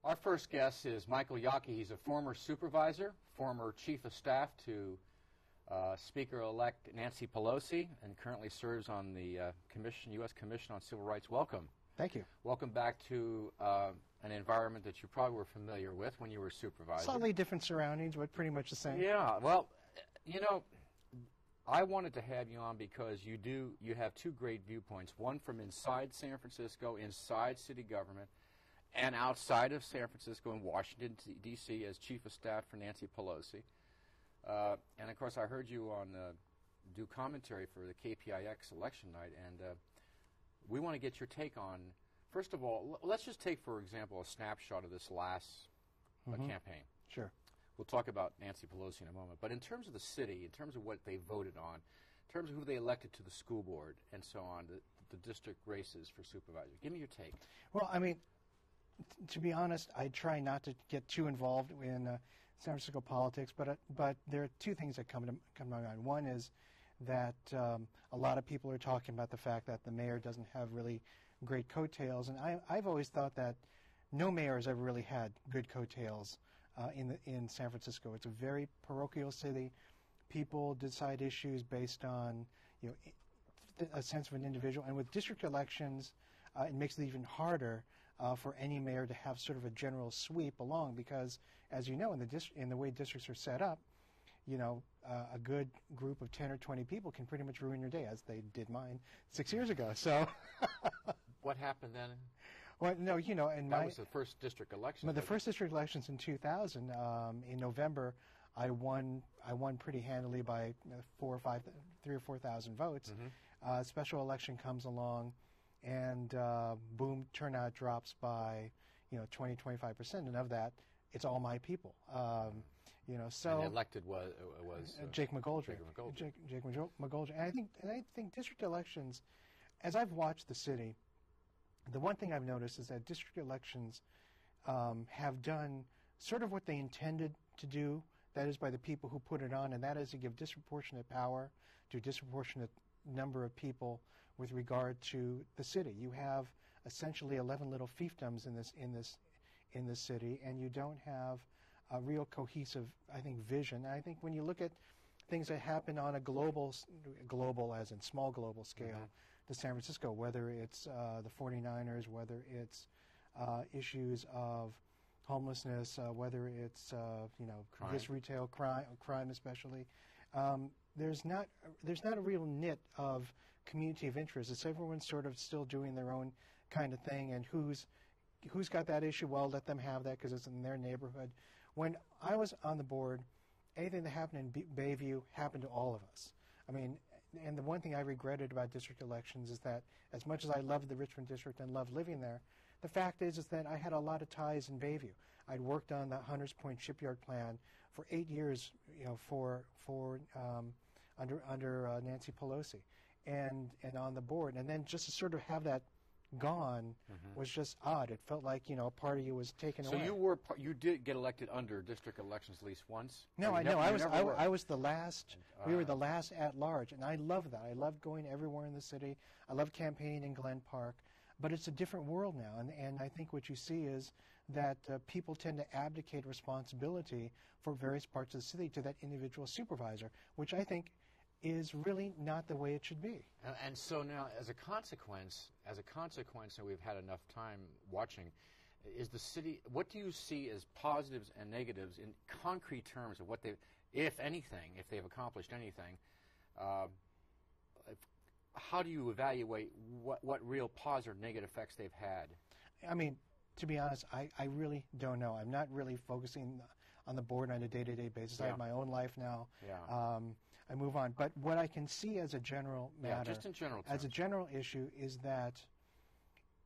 Our first guest is Michael Yaki. He's a former supervisor, former chief of staff to Speaker-elect Nancy Pelosi, and currently serves on the U.S. Commission on Civil Rights. Welcome. Thank you. Welcome back to an environment that you probably were familiar with when you were supervisor. Slightly different surroundings, but pretty much the same. Yeah. Well, you know, I wanted to have you on because you have two great viewpoints. One from inside San Francisco, inside city government, and outside of San Francisco in Washington, D.C. as Chief of Staff for Nancy Pelosi. And, of course, I heard you on do commentary for the KPIX election night, and we want to get your take on, first of all, let's just take, for example, a snapshot of this last campaign. Sure. We'll talk about Nancy Pelosi in a moment. But in terms of the city, in terms of what they voted on, in terms of who they elected to the school board and so on, the district races for supervisor, give me your take. Well, I mean, to be honest, I try not to get too involved in San Francisco politics, but there are two things that come to mind. One is that a lot of people are talking about the fact that the mayor doesn't have really great coattails, and I've always thought that no mayor has ever really had good coattails in San Francisco. It's a very parochial city. People decide issues based on a sense of an individual, and with district elections, it makes it even harder for any mayor to have sort of a general sweep along, because, as you know, in the way districts are set up, a good group of 10 or 20 people can pretty much ruin your day, as they did mine 6 years ago. So, what happened then? Well, no, and that was the first district election. The first district elections in 2000, in November, I won pretty handily by 3,000 or 4,000 votes. Special election comes along, and boom, turnout drops by 20-25%, and of that, it's all my people. So and elected was Jake McGoldrick. Jake McGoldrick. And I think district elections, as I've watched the city, the one thing I've noticed is that district elections have done sort of what they intended to do. That is, by the people who put it on, and that is to give disproportionate power to a disproportionate number of people with regard to the city. You have essentially 11 little fiefdoms in this city, and you don't have a real cohesive, I think, vision. And I think when you look at things that happen on a global as in small global scale to San Francisco, whether it's the 49ers, whether it's issues of homelessness, whether it's crime. This retail crime especially, there's not a real knit of community of interest. It's everyone sort of still doing their own kind of thing, and who's got that issue, well, let them have that because it's in their neighborhood. When I was on the board, anything that happened in Bayview happened to all of us. I mean, and the one thing I regretted about district elections is that as much as I loved the Richmond district and loved living there, the fact is that I had a lot of ties in Bayview. I'd worked on the Hunters Point shipyard plan for 8 years, under Nancy Pelosi, and on the board, and then just to sort of have that gone was just odd. It felt like a part of you was taken away. So you did get elected under district elections at least once? No, I know. I was the last. We were the last at large, and I loved that. I loved going everywhere in the city. I loved campaigning in Glen Park. But it's a different world now, and I think what you see is that people tend to abdicate responsibility for various parts of the city to that individual supervisor, which I think is really not the way it should be. And so now, as a consequence, and we've had enough time watching, is the city, what do you see as positives and negatives in concrete terms of what they've, if anything, if they've accomplished anything, how do you evaluate what real positive or negative effects they've had? I mean, to be honest, I really don't know. I'm not really focusing on the board on a day-to-day basis. I have my own life now. I move on. But what I can see as a general matter, just in general terms, as a general issue, is that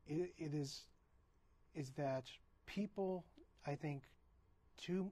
is that people, I think, too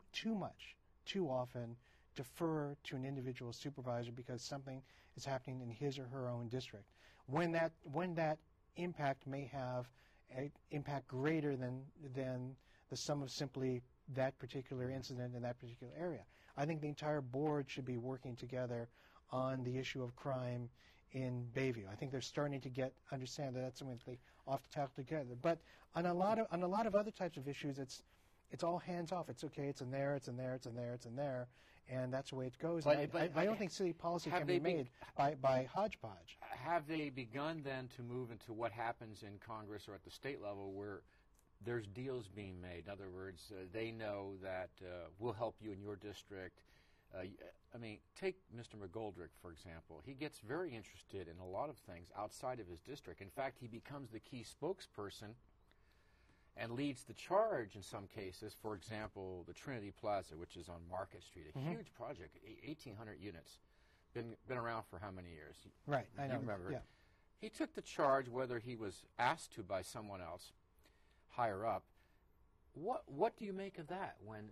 often defer to an individual supervisor because something is happening in his or her own district. When that impact may have an impact greater than the sum of simply that particular incident in that particular area. I think the entire board should be working together on the issue of crime in Bayview. I think they're starting to understand that that's something they off the tackle together. But on a lot of other types of issues, it's all hands off. It's okay. It's in there. It's in there. It's in there. It's in there. And that's the way it goes. But I don't think city policy can be made by hodgepodge. Have they begun then to move into what happens in Congress or at the state level where there's deals being made? In other words, they know that we'll help you in your district. I mean, take Mr. McGoldrick, for example. He gets very interested in a lot of things outside of his district. In fact, he becomes the key spokesperson and leads the charge in some cases. For example, the Trinity Plaza, which is on Market Street, a huge project, 1,800 units, been around for how many years? Right, I know. You remember. Yeah. He took the charge, whether he was asked to by someone else higher up. What do you make of that when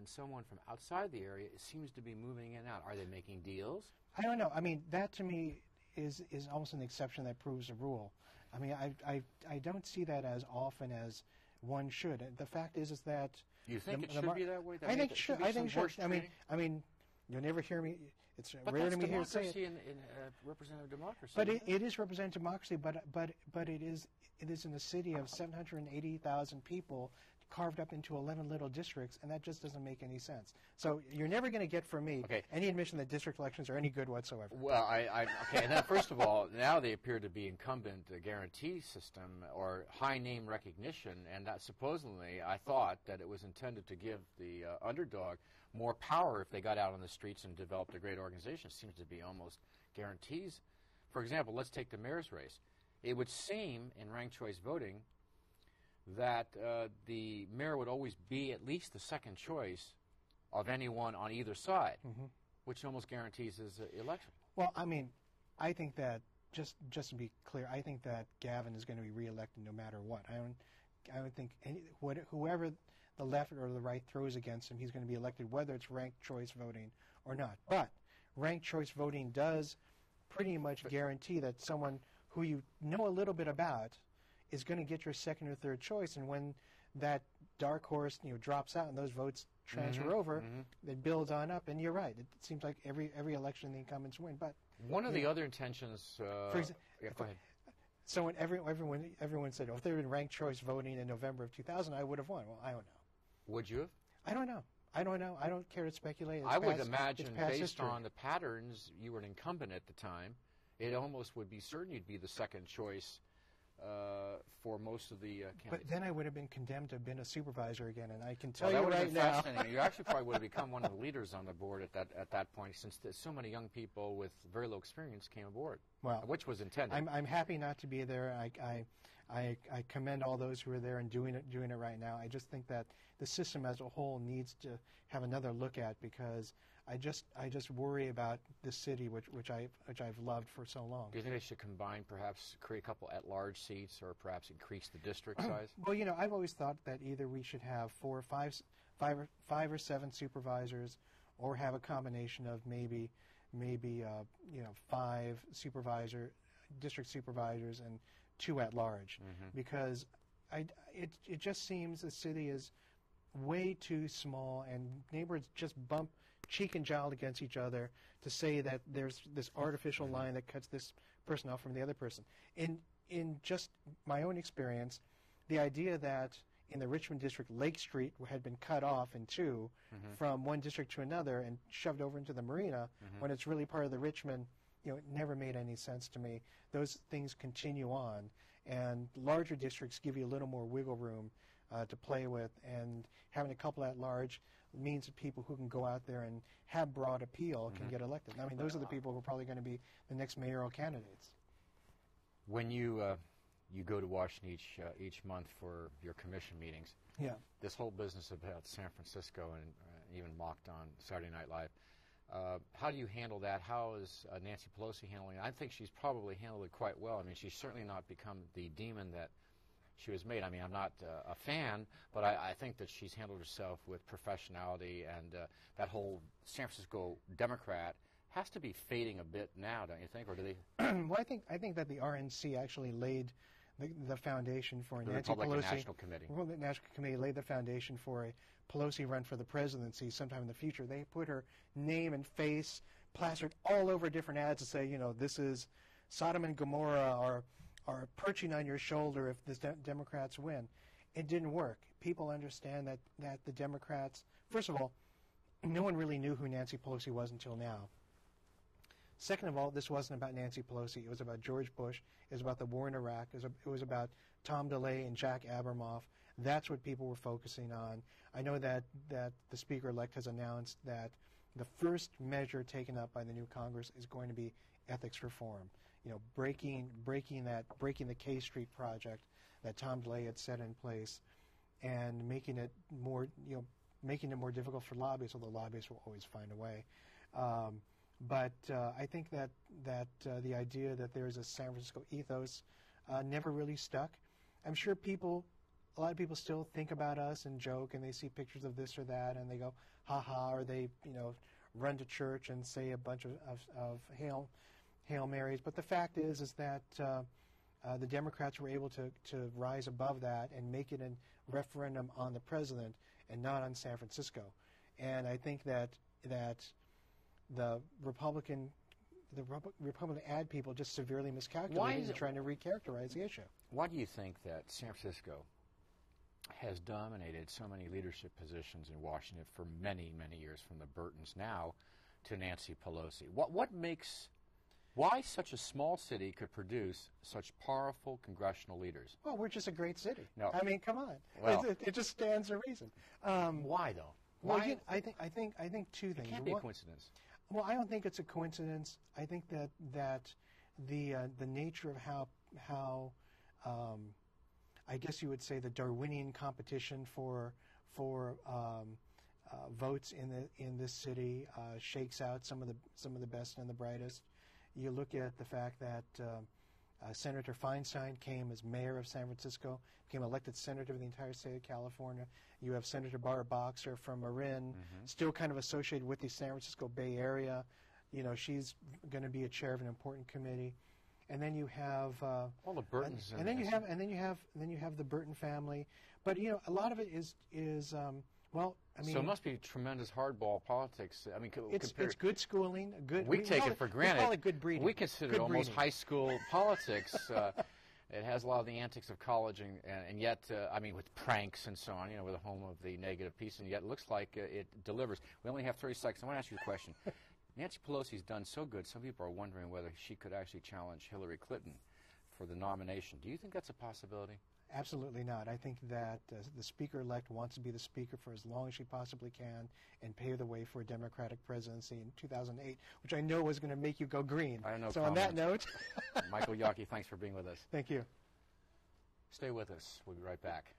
someone from outside the area seems to be moving in and out? Are they making deals? I don't know. I mean, that to me is almost an exception that proves a rule. I mean, I don't see that as often as one should. The fact is that you think it should be that way. I think it should. I think it should. I mean, you'll never hear me. It's rare to me hear say it. In representative democracy. But it is representative democracy. But it is in a city of 780,000 people, carved up into 11 little districts, and that just doesn't make any sense. So you're never going to get from me any admission that district elections are any good whatsoever. Well, okay. Now, first of all, now they appear to be incumbent guarantee system or high name recognition, and that supposedly I thought that it was intended to give the underdog more power if they got out on the streets and developed a great organization. It seems to be almost guarantees. For example, let's take the mayor's race. It would seem in ranked choice voting that the mayor would always be at least the second choice of anyone on either side, which almost guarantees his election. Well, I mean, I think that, just to be clear, I think that Gavin is going to be reelected no matter what. I don't think whoever the left or the right throws against him, he's going to be elected, whether it's ranked choice voting or not. But ranked choice voting does pretty much guarantee that someone who you know a little bit about is going to get your second or third choice, and when that dark horse drops out and those votes transfer over, it builds on up. And you're right; it seems like every election the incumbents win. But one of the other intentions, for example, go ahead. So when everyone said, "Oh, if there had been ranked choice voting in November of 2000, I would have won." Well, I don't know. Would you have? I don't know. I don't care to speculate. I would imagine, based on the patterns, you were an incumbent at the time. It almost would be certain you'd be the second choice for most of the candidates. But then I would have been condemned to have been a supervisor again, and I can tell you right now. You actually probably would have become one of the leaders on the board at that point, since so many young people with very low experience came aboard, which was intended. I'm happy not to be there. I commend all those who are there and doing it right now. I just think that the system as a whole needs to have another look at, because I just worry about this city, which I've loved for so long. Do you think they should combine, perhaps create a couple at-large seats, or perhaps increase the district size? Well, I've always thought that either we should have five or seven supervisors, or have a combination of maybe 5 district supervisors and 2 at large, because it just seems the city is way too small, and neighborhoods just bump cheek and jowl against each other to say that there's this artificial line that cuts this person off from the other person. In just my own experience, the idea that in the Richmond district, Lake Street had been cut off in 2 from one district to another and shoved over into the marina when it's really part of the Richmond, it never made any sense to me. Those things continue on, and larger districts give you a little more wiggle room to play with, and having a couple at large means that people who can go out there and have broad appeal can get elected. I mean, those are the people who are probably going to be the next mayoral candidates. When you go to Washington each month for your commission meetings, this whole business about San Francisco and even mocked on Saturday Night Live, how do you handle that? How is Nancy Pelosi handling it? I think she's probably handled it quite well. I mean, she's certainly not become the demon that she was made. I mean, I'm not a fan, but I think that she's handled herself with professionality, and that whole San Francisco Democrat has to be fading a bit now, don't you think, or do they? Well, I think that the RNC actually laid the foundation for the Nancy Republican Pelosi. National Committee. Well, the National Committee laid the foundation for a Pelosi run for the presidency sometime in the future. They put her name and face plastered all over different ads to say, this is Sodom and Gomorrah, are perching on your shoulder if the Democrats win. It didn't work. People understand that the Democrats, first of all, no one really knew who Nancy Pelosi was until now. Second of all, this wasn't about Nancy Pelosi. It was about George Bush. It was about the war in Iraq. It was about Tom DeLay and Jack Abramoff. That's what people were focusing on. I know that the Speaker-elect has announced that the first measure taken up by the new Congress is going to be ethics reform. You know, breaking the K Street project that Tom DeLay had set in place, and making it more difficult for lobbyists. Although lobbyists will always find a way. But I think that the idea that there is a San Francisco ethos never really stuck. I'm sure a lot of people still think about us and joke, and they see pictures of this or that, and they go, ha ha, or they, run to church and say a bunch of Hail Marys. But the fact is that the Democrats were able to rise above that and make it a referendum on the president and not on San Francisco. And I think that the Republican ad people just severely miscalculated in trying to recharacterize the issue. Why do you think that San Francisco has dominated so many leadership positions in Washington for many, many years, from the Burtons now to Nancy Pelosi? Why such a small city could produce such powerful congressional leaders? Well, we're just a great city. No. I mean, come on. Well, it just stands to reason. Why though? Well, Why? I think two things. It can't be a coincidence. Well, I don't think it's a coincidence. I think that the nature of how I guess you would say the Darwinian competition for votes in this city shakes out some of the best and the brightest. You look at the fact that Senator Feinstein came as mayor of San Francisco, became elected senator of the entire state of California. You have Senator Barbara Boxer from Marin, still kind of associated with the San Francisco Bay Area. She's going to be a chair of an important committee. And then you have all the Burtons, and then you have the Burton family. But a lot of it is well, I mean, so it must be tremendous hardball politics. I mean, it's good schooling. We take it for granted. We call it good breeding. We consider it almost high school politics. It has a lot of the antics of college, and yet, I mean, with pranks and so on. We're the home of the negative piece, and yet it looks like it delivers. We only have 30 seconds. I want to ask you a question. Nancy Pelosi's done so good, some people are wondering whether she could actually challenge Hillary Clinton for the nomination. Do you think that's a possibility? Absolutely not. I think that the Speaker-elect wants to be the Speaker for as long as she possibly can and pave the way for a Democratic presidency in 2008, which I know was going to make you go green. I don't know. So on that note, Michael Yaki, thanks for being with us. Thank you. Stay with us. We'll be right back.